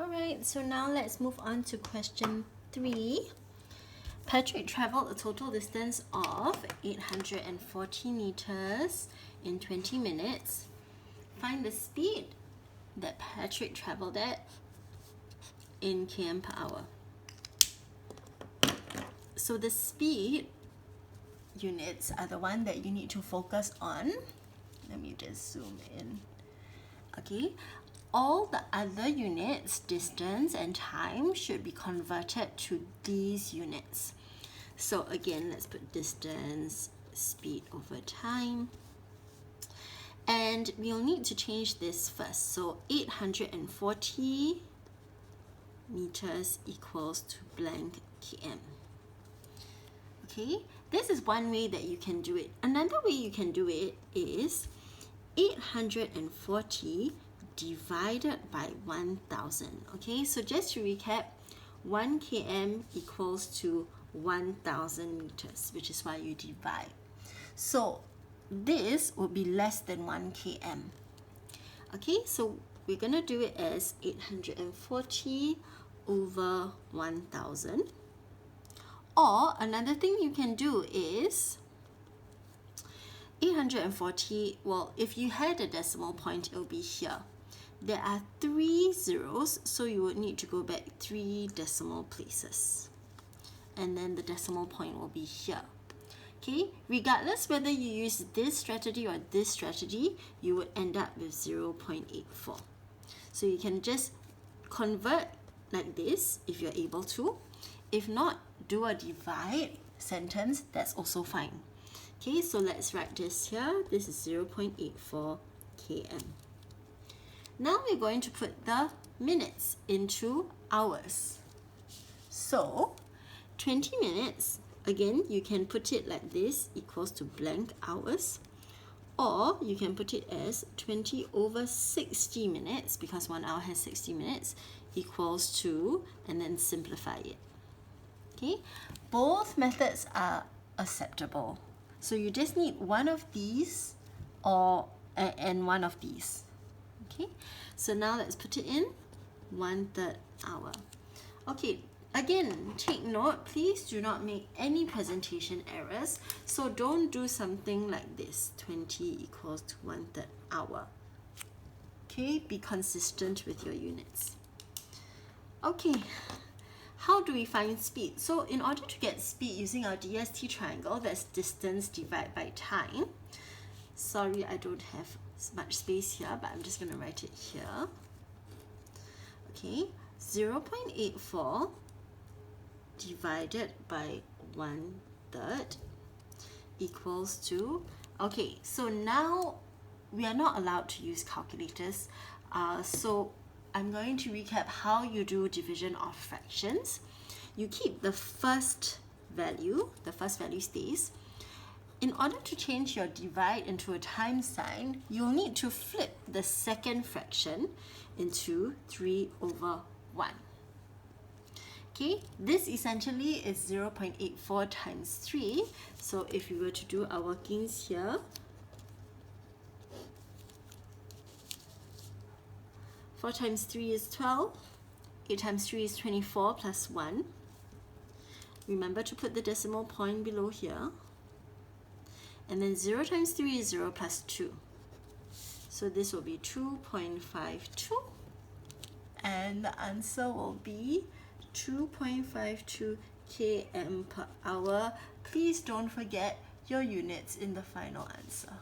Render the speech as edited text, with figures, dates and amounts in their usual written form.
Alright, so now let's move on to question 3. Patrick traveled a total distance of 840 meters in 20 minutes. Find the speed that Patrick traveled at in km per hour. So the speed units are the one that you need to focus on. Let me just zoom in. Okay, all the other units, distance and time, should be converted to these units. So again, let's put distance, speed over time. And we'll need to change this first. So 840 meters equals to blank km. Okay, this is one way that you can do it. Another way you can do it is 840 divided by 1000. Okay, so just to recap, 1 km equals to 1000 meters, which is why you divide. So this would be less than 1 km. Okay, so we're going to do it as 840 over 1000. Or another thing you can do is 840, well, if you had a decimal point, it will be here. There are 3 zeros, so you would need to go back 3 decimal places. And then the decimal point will be here. Okay, regardless whether you use this strategy or this strategy, you would end up with 0.84. So you can just convert like this if you're able to. If not, do a divide sentence, that's also fine. Okay, so let's write this here. This is 0.84 km. Now we're going to put the minutes into hours. So 20 minutes, again, you can put it like this, equals to blank hours. Or you can put it as 20 over 60 minutes, because 1 hour has 60 minutes, equals to, and then simplify it. Okay, both methods are acceptable. So you just need one of these and one of these. Okay, so now let's put it in 1/3 hour. Okay, again, take note, please do not make any presentation errors. So don't do something like this, 20 equals to 1/3 hour. Okay, be consistent with your units. Okay, how do we find speed? So in order to get speed using our DST triangle, that's distance divided by time. Sorry, I don't have much space here, but I'm just going to write it here. Okay, 0.84 divided by 1/3 equals to, okay, so now we are not allowed to use calculators. So I'm going to recap how you do division of fractions. You keep the first value stays. In order to change your divide into a times sign, you'll need to flip the second fraction into 3 over 1. Okay, this essentially is 0.84 times 3. So if we were to do our workings here, 4 times 3 is 12, 8 times 3 is 24 plus 1. Remember to put the decimal point below here. And then 0 times 3 is 0 plus 2. So this will be 2.52. And the answer will be 2.52 km per hour. Please don't forget your units in the final answer.